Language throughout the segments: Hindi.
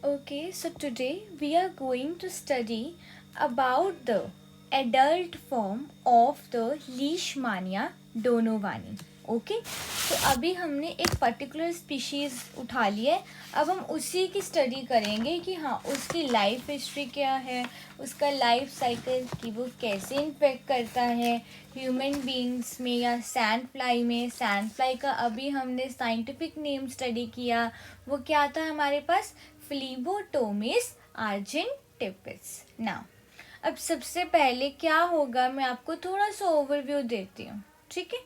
Okay, so today we are going to study about the adult form of the Leishmania donovani. Okay तो अभी हमने एक पर्टिकुलर स्पीशीज़ उठा लिया है. अब हम उसी की स्टडी करेंगे कि हाँ उसकी लाइफ हिस्ट्री क्या है, उसका लाइफ साइकिल कि वो कैसे इन्फेक्ट करता है ह्यूमन बीइंग्स में या सैंड फ्लाई में. सैंड फ्लाई का अभी हमने साइंटिफिक नेम स्टडी किया, वो क्या था हमारे पास, फ्लीबोटोमिस आर्जेंटिपिस. नाउ अब सबसे पहले क्या होगा, मैं आपको थोड़ा सा ओवरव्यू देती हूँ. ठीक है,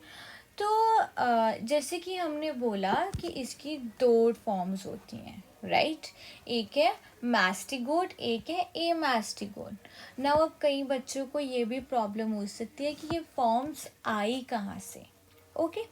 तो जैसे कि हमने बोला कि इसकी दो फॉर्म्स होती हैं, राइट. एक है मैस्टिगोट, एक है ए मैस्टिगोट. नाउ अब कई बच्चों को ये भी प्रॉब्लम हो सकती है कि ये फॉर्म्स आई कहाँ से. ओके,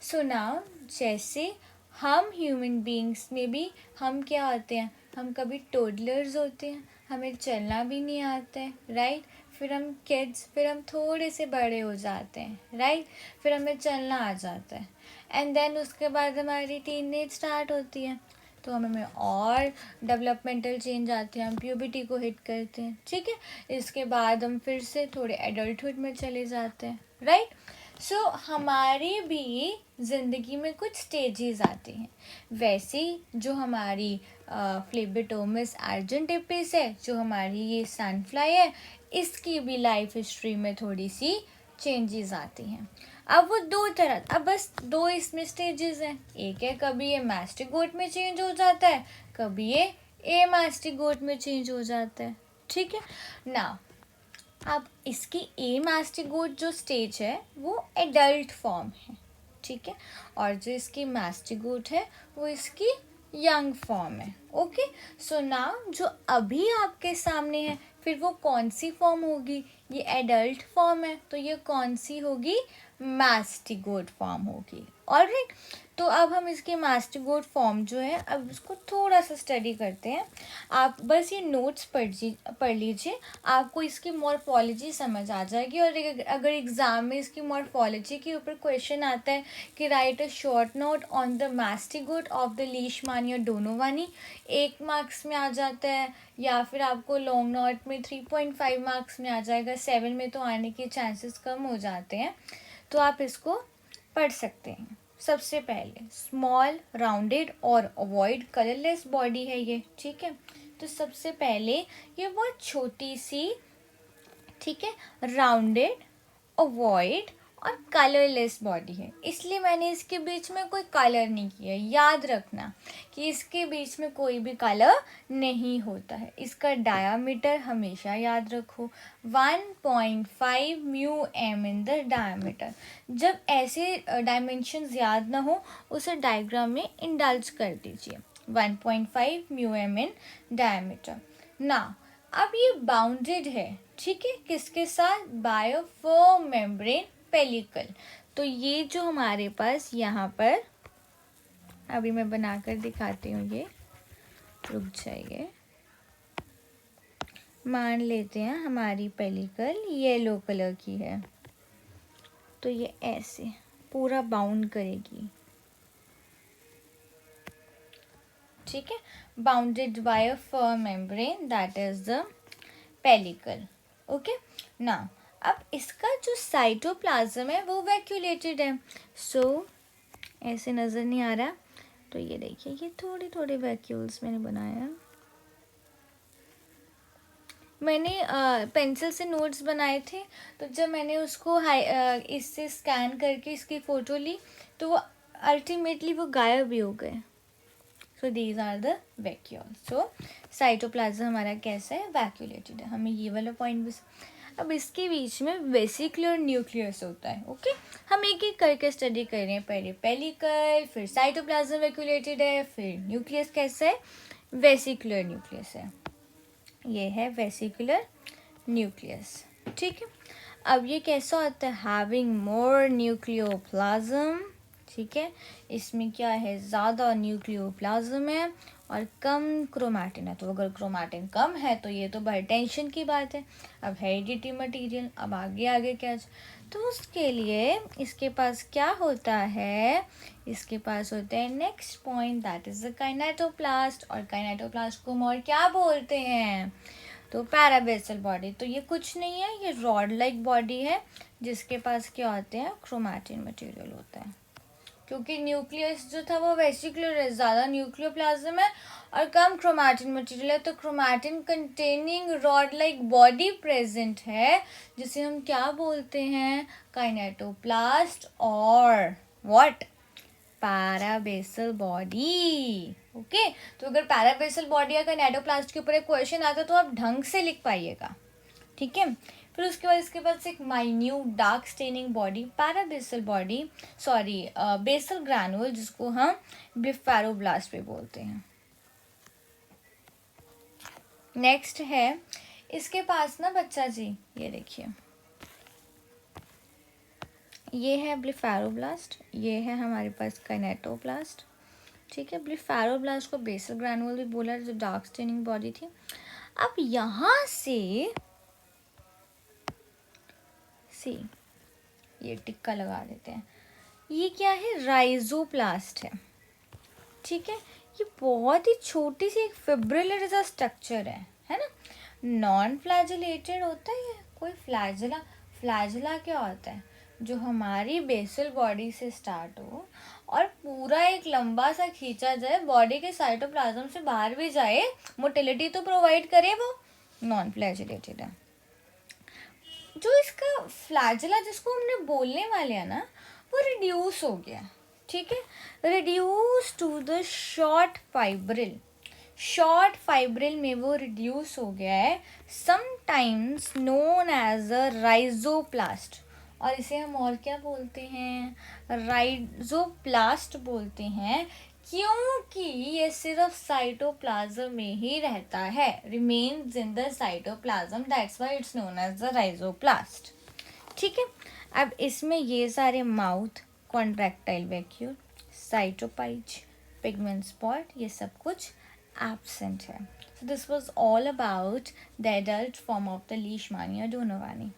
सो नाउ जैसे हम ह्यूमन बीइंग्स में भी हम क्या होते हैं, हम कभी टोडलर्स होते हैं, हमें चलना भी नहीं आता है, राइट. फिर हम किड्स, फिर हम थोड़े से बड़े हो जाते हैं, राइट. फिर हमें चलना आ जाता है एंड देन उसके बाद हमारी टीनेज स्टार्ट होती है, तो हमें और डेवलपमेंटल चेंज आते हैं, हम प्यूबर्टी को हिट करते हैं. ठीक है, इसके बाद हम फिर से थोड़े एडल्टहुड में चले जाते हैं, राइट. सो हमारी भी ज़िंदगी में कुछ स्टेजेस आते हैं. वैसे जो हमारी फ्लेबोटोमिस आर्जेंटिपिस है, जो हमारी ये सनफ्लाई है, इसकी भी लाइफ हिस्ट्री में थोड़ी सी चेंजेस आती हैं. अब वो दो तरह, अब बस दो इसमें स्टेजेस हैं. एक है कभी ये मैस्टिगोट में चेंज हो जाता है, कभी ये ए मैस्टिगोट में चेंज हो जाता है. ठीक है ना. अब इसकी ए मैस्टिगोट जो स्टेज है वो एडल्ट फॉर्म है, ठीक है, और जो इसकी मैस्टिगोट है वो इसकी यंग फॉर्म है. ओके, सो नाउ जो अभी आपके सामने है, फिर वो कौन सी फॉर्म होगी, ये एडल्ट फॉर्म है तो ये कौन सी होगी, मैस्टिगोट फॉर्म होगी. ऑलराइट, तो अब हम इसकी मैस्टिगोट फॉर्म जो है अब उसको थोड़ा सा स्टडी करते हैं. आप बस ये नोट्स पढ़ लीजिए, आपको इसकी मॉर्फोलॉजी समझ आ जाएगी. और अगर एग्ज़ाम में इसकी मॉर्फोलॉजी के ऊपर क्वेश्चन आता है कि write a short note on the mastigote of the Leishmania donovani, 1 marks में आ जाता है, या फिर आपको लॉन्ग नोट में 3.5 मार्क्स में आ जाएगा. 7 में तो आने के चांसेस कम हो जाते हैं, तो आप इसको पढ़ सकते हैं. सबसे पहले स्मॉल राउंडेड और अवॉइड कलरलेस बॉडी है ये, ठीक है. तो सबसे पहले ये बहुत छोटी सी, ठीक है, राउंडेड, ओवॉइड और कलरलेस बॉडी है, इसलिए मैंने इसके बीच में कोई कलर नहीं किया. याद रखना कि इसके बीच में कोई भी कलर नहीं होता है. इसका डायामीटर हमेशा याद रखो, 1.5 mu m in the diameter. जब ऐसे डायमेंशंस याद ना हो उसे डायग्राम में इंडल्ज कर दीजिए. 1.5 म्यू एम इन डायामीटर. ना अब ये बाउंडेड है, ठीक है, किसके साथ, बायोफोम मेम्ब्रेन पेलिकल. तो ये जो हमारे पास यहाँ पर, अभी मैं बनाकर दिखाती हूँ, ये रुक जाइए. मान लेते हैं हमारी पेलिकल येलो कलर की है, तो ये ऐसे पूरा बाउंड करेगी, ठीक है, bounded by a firm membrane, that is the pellicle. Okay, ना अब इसका जो साइटोप्लाज्म है वो वैक्यूलेटेड है. सो ऐसे नज़र नहीं आ रहा, तो ये देखिए, ये थोड़े थोड़े वैक्यूल्स मैंने बनाया. मैंने पेंसिल से नोट्स बनाए थे, तो जब मैंने उसको इससे स्कैन करके इसकी फ़ोटो ली तो वो अल्टीमेटली वो गायब भी हो गए. So these are the vacuoles. So cytoplasm हमारा कैसा है, वैक्यूलेटेड है. हमें ये वाला पॉइंट भी. अब इसके बीच में वेसिकुलर न्यूक्लियस होता है. ओके, हम एक एक करके स्टडी कर रहे हैं. पहले पेलिकल, फिर साइटोप्लाज्म वैक्यूलेटेड है, फिर न्यूक्लियस कैसा है, वेसिकुलर न्यूक्लियस है. ये है वेसिकुलर न्यूक्लियस, ठीक है. अब ये कैसा होता है, हैविंग मोर न्यूक्लियोप्लाज्म, ठीक है. इसमें क्या है, ज़्यादा न्यूक्लियोप्लाज्म है और कम क्रोमैटिन है. तो अगर क्रोमैटिन कम है तो ये तो बड़े टेंशन की बात है. अब हेरिडिटी मटीरियल, अब आगे आगे क्या, तो उसके लिए इसके पास क्या होता है, इसके पास होता है next point, that is the kinetoplast. और काइनेटोप्लास्ट को हम और क्या बोलते हैं, तो पैराबेसल बॉडी। तो ये कुछ नहीं है, ये रॉड लाइक बॉडी है जिसके पास क्या होते हैं, क्रोमैटिन मटेरियल होता है। क्योंकि न्यूक्लियस जो था वो वेसिकुलर है, ज़्यादा न्यूक्लियोप्लाज्म है और कम क्रोमैटिन मटेरियल है, तो chromatin containing rod like body present है जिसे हम क्या बोलते हैं, काइनेटोप्लास्ट और व्हाट, पैराबेसल बॉडी। ओके, तो अगर पैराबेसल बॉडी या काइनेटोप्लास्ट के ऊपर एक क्वेश्चन आता है तो आप ढंग से लिख पाइएगा, ठीक है। फिर उसके बाद इसके पास एक minute dark staining body, parabasal body, sorry basal granule, जिसको हम ब्लिफेरोब्लास्ट भी बोलते हैं। नेक्स्ट है इसके पास ना बच्चा जी, ये देखिए, ये है ब्लिफेरोब्लास्ट, ये है हमारे पास काइनेटोप्लास्ट, ठीक है। ब्लिफेरोब्लास्ट को बेसल ग्रैनुल भी बोला, जो डार्क स्टेनिंग बॉडी थी। अब यहाँ से ये टिक्का लगा देते हैं, ये क्या है, राइजोप्लास्ट है, ठीक है। ये बहुत ही छोटी सी एक फिब्रिलर सा स्ट्रक्चर है ना। नॉन फ्लैजिलेटेड होता है ये, कोई फ्लैजिला क्या होता है, जो हमारी बेसल बॉडी से स्टार्ट हो और पूरा एक लंबा सा खींचा जाए, बॉडी के साइटोप्लाज्म से बाहर भी जाए, मोटिलिटी तो प्रोवाइड करे, वो नॉन फ्लैजिलेटेड है। जो इसका फ्लैजिला जिसको हमने बोलने वाले हैं ना, वो रिड्यूस हो गया, ठीक है, reduce to the short fibril में वो रिड्यूस हो गया है, sometimes known as a rhizoplast. और इसे हम और क्या बोलते हैं, राइजोप्लास्ट बोलते हैं, क्योंकि ये सिर्फ साइटोप्लाज्म में ही रहता है, remains in the cytoplasm, that's why it's known as the rhizoplast, ठीक है। अब इसमें ये सारे mouth, contractile vacuole, cytopyge, pigment spot, ये सब कुछ एब्सेंट है। So this was all about the adult form of the Leishmania donovani.